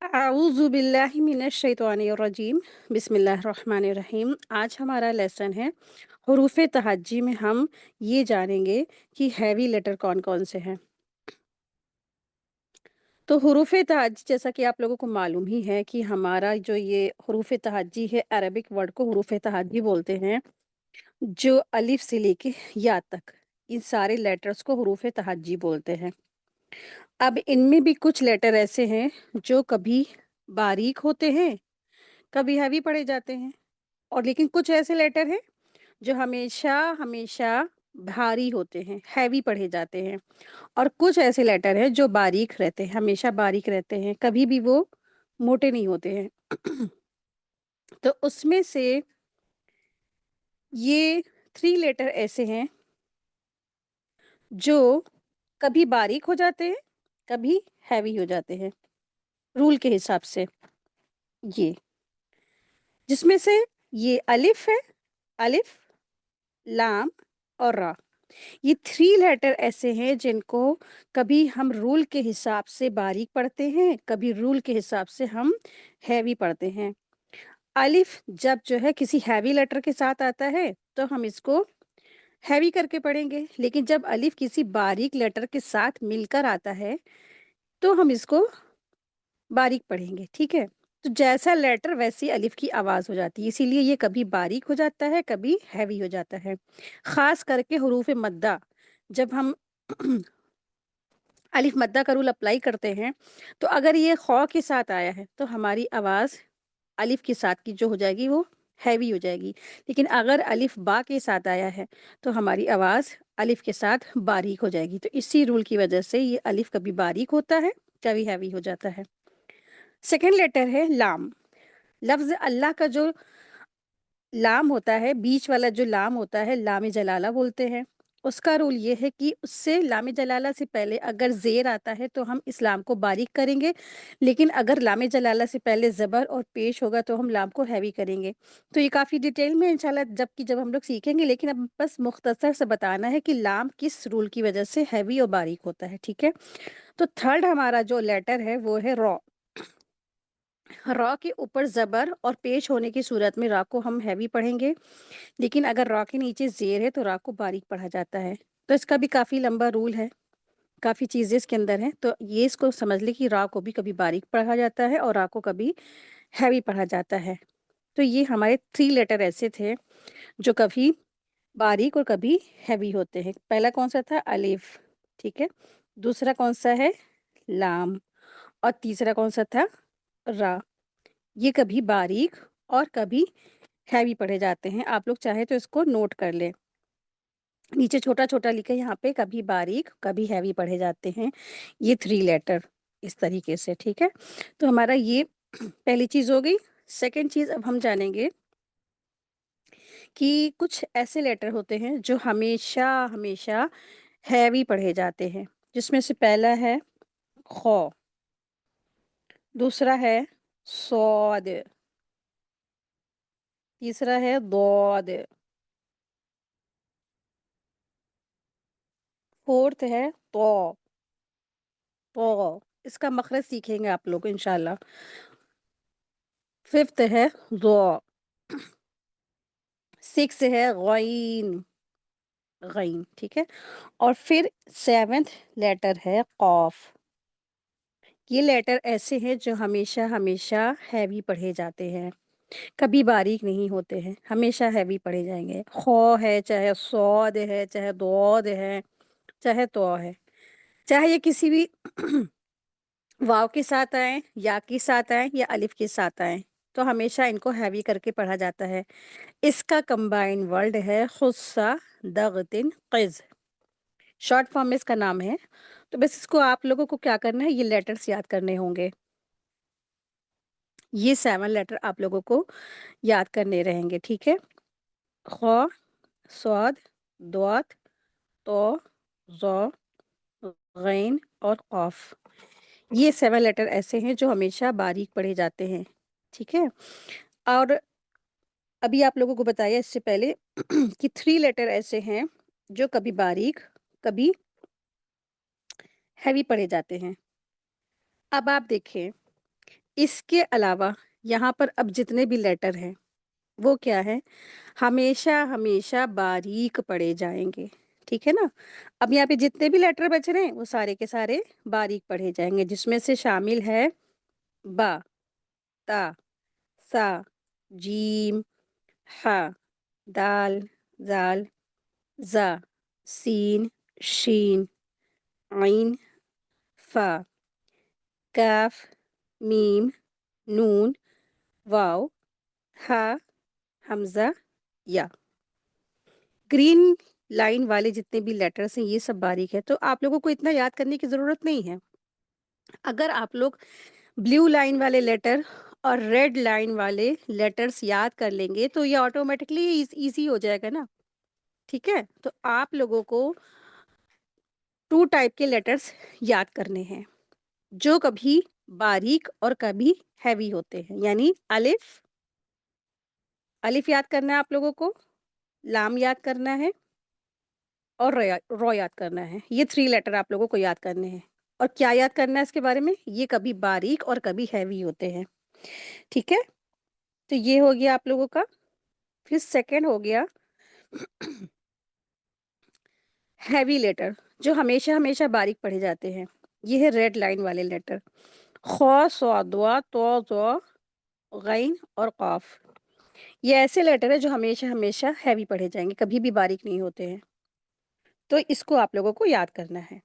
आऊज़ु बिल्लाहि मिनश शैतानिर रजीम। बिस्मिल्लाहिर रहमानिर रहीम। आज हमारा लेसन है हुरूफ़ तहज्जी में हम ये जानेंगे कि हैवी लेटर कौन-कौन से हैं। तो हुरूफ़ तहज्जी जैसा कि आप लोगों को मालूम ही है कि हमारा जो ये हुरूफ़ तहज्जी है, अरबिक वर्ड को हुरूफ़ तहज्जी बोलते हैं। जो अलिफ से लेके या तक इन सारे लेटर्स को हुरूफ़ तहज्जी बोलते हैं। अब इनमें भी कुछ लेटर ऐसे हैं जो कभी बारीक होते हैं, कभी हैवी पढ़े जाते हैं। और लेकिन कुछ ऐसे लेटर हैं जो हमेशा हमेशा भारी होते हैं, हैवी पढ़े जाते हैं। और कुछ ऐसे लेटर हैं जो बारीक रहते हैं, हमेशा बारीक रहते हैं, कभी भी वो मोटे नहीं होते हैं। तो उसमें से ये 3 लेटर ऐसे हैं जो कभी बारीक हो जाते हैं, कभी हैवी हो जाते हैं, रूल के हिसाब से ये। जिसमें से ये अलिफ है, अलिफ, लाम और रा। ये 3 लेटर ऐसे हैं जिनको कभी हम रूल के हिसाब से बारीक पढ़ते हैं, कभी रूल के हिसाब से हम हैवी पढ़ते हैं। अलिफ जब जो है किसी हैवी लेटर के साथ आता है, तो हम इसको हैवी करके पढ़ेंगे, लेकिन जब अलिफ किसी बारीक लेटर के साथ मिलकर आता है, तो हम इसको बारीक पढ़ेंगे, ठीक है? तो जैसा लेटर वैसी अलिफ की आवाज़ हो जाती है, इसीलिए ये कभी बारीक हो जाता है, कभी हैवी हो जाता है। ख़ास करके हुरूफ़ मद्दा जब हम अलिफ मद्दा का रूल अप्लाई करते हैं, तो अगर ये खौ के साथ आया है, तो हमारी आवाज़ अलिफ के साथ की जो हो जाएगी वो हैवी हो जाएगी। लेकिन अगर अलिफ बा के साथ आया है, तो हमारी आवाज़ अलिफ के साथ बारीक हो जाएगी। तो इसी रूल की वजह से ये अलिफ कभी बारीक होता है, कभी हैवी हो जाता है। सेकंड लेटर है लाम। लफ्ज़ अल्लाह का जो लाम होता है, बीच वाला जो लाम होता है, लाम जलाला बोलते हैं। उसका रूल ये है कि उससे लाम जलाला से पहले अगर ज़ेर आता है, तो हम इस लाम को बारीक करेंगे, लेकिन अगर लाम जलाला से पहले ज़बर और पेश होगा, तो हम लाम को हैवी करेंगे। तो ये काफ़ी डिटेल में इंशाल्लाह जब हम लोग सीखेंगे, लेकिन अब बस मुख्तसर से बताना है कि लाम किस रूल की वजह से हैवी और बारीक होता है, ठीक है? तो थर्ड हमारा जो लेटर है, वो है रॉ। रॉ के ऊपर ज़बर और पेश होने की सूरत में रॉ को हम हैवी पढ़ेंगे, लेकिन अगर रॉ के नीचे ज़ेर है तो रॉ को बारीक पढ़ा जाता है। तो इसका भी काफ़ी लंबा रूल है, काफ़ी चीज़ें इसके अंदर हैं। तो ये इसको समझ लें कि रॉ को भी कभी बारीक पढ़ा जाता है और रॉ को कभी हैवी पढ़ा जाता है। तो ये हमारे 3 लेटर ऐसे थे जो कभी बारीक और कभी हैवी होते हैं। पहला कौन-सा था? अलिफ, ठीक है? दूसरा कौन-सा है? लाम और तीसरा कौन-सा था? रा। ये कभी बारीक और कभी हैवी पढ़े जाते हैं। आप लोग चाहें तो इसको नोट कर लें। नीचे छोटा-छोटा लिखे यहाँ पे कभी बारीक, कभी हैवी पढ़े जाते हैं। ये 3 लेटर इस तरीके से, ठीक है? तो हमारा ये पहली चीज़ हो गई। सेकंड चीज़ अब हम जानेंगे कि कुछ ऐसे लेटर होते हैं जो हमेशा हैवी पढ़े जाते हैं। जिसमें से पहला है खौ, दूसरा है सॉद, तीसरा है दौद, फोर्थ है तौ। तो इसका मखरज सीखेंगे आप लोग इंशाल्लाह। फिफ्थ है ज़ो, सिक्स है गईन, गईन, ठीक है? और फिर सेवेंथ लेटर है कॉफ। ये लेटर ऐसे हैं जो हमेशा हैवी पढ़े जाते हैं, कभी बारीक नहीं होते हैं, हमेशा हैवी पढ़े जाएंगे। खौ है, चाहे सौद है, चाहे दौद है, चाहे तो है, चाहे ये किसी भी वाव के साथ आएँ, या के साथ आएँ या अलिफ के साथ आएँ, तो हमेशा इनको हैवी करके पढ़ा जाता है। इसका कंबाइंड वर्ड है खुस्सा दगतिन क़िज़, शॉर्ट फॉर्म में इसका नाम है। तो बस इसको आप लोगों को क्या करना है, ये लेटर्स याद करने होंगे। ये 7 लेटर आप लोगों को याद करने रहेंगे, ठीक है? ख़, स्वाद, द्वात, तो, ज़ौ, ग़ैन और क़ाफ़। ये 7 लेटर ऐसे हैं जो हमेशा बारीक पढ़े जाते हैं, ठीक है? और अभी आप लोगों को बताया इससे पहले कि 3 लेटर ऐसे हैं जो कभी बारीक, कभी हैवी पढ़े जाते हैं। अब आप देखें اس کے علاوہ یہاں پر اب جتنے بھی لیٹر ہیں وہ کیا ہے؟ ہمیشہ ہمیشہ باریک پڑھے جائیں گے، ٹھیک ہے نا؟ اب یہاں پہ جتنے بھی لیٹر بچ رہے ہیں وہ سارے کے سارے باریک پڑھے جائیں گے، جس میں سے شامل ہے با، تا، سا، جیم، ہا، دال، زال، زا، سین، شین، عین، فا، کاف، میم، نون، واو، ہا، حمزہ، یا۔ گرین لائن والے جتنے بھی لیٹرس ہیں یہ سب باریک ہے، تو آپ لوگوں کو اتنا یاد کرنے کی ضرورت نہیں ہے۔ اگر آپ لوگ بلیو لائن والے لیٹر اور ریڈ لائن والے لیٹرس یاد کر لیں گے تو یہ آٹومیٹکلی ایزی ہو جائے گا نا، ٹھیک ہے؟ تو آپ لوگوں کو 2 ٹائپ کے لیٹرس یاد کرنے ہیں جو کبھی باریک اور کبھی ہیوی ہوتے ہیں، یعنی الف، الف یاد کرنا ہے آپ لوگوں کو، لام یاد کرنا ہے اور رو یاد کرنا ہے۔ یہ 3 لیٹر آپ لوگوں کو یاد کرنے ہیں۔ اور کیا یاد کرنا ہے اس کے بارے میں؟ یہ کبھی باریک اور کبھی ہیوی ہوتے ہیں، ٹھیک ہے؟ تو یہ ہو گیا آپ لوگوں کا۔ پھر سیکنڈ ہو گیا ہیوی لیٹر جو ہمیشہ ہمیشہ باریک پڑھے جاتے ہیں، یہ ہے ریڈ لائن والے لیٹر، خ، ص، ض، ط، ظ، غین اور قاف۔ یہ ایسے لیٹر ہے جو ہمیشہ ہمیشہ ہیوی پڑھے جائیں گے، کبھی بھی باریک نہیں ہوتے ہیں، تو اس کو آپ لوگوں کو یاد کرنا ہے۔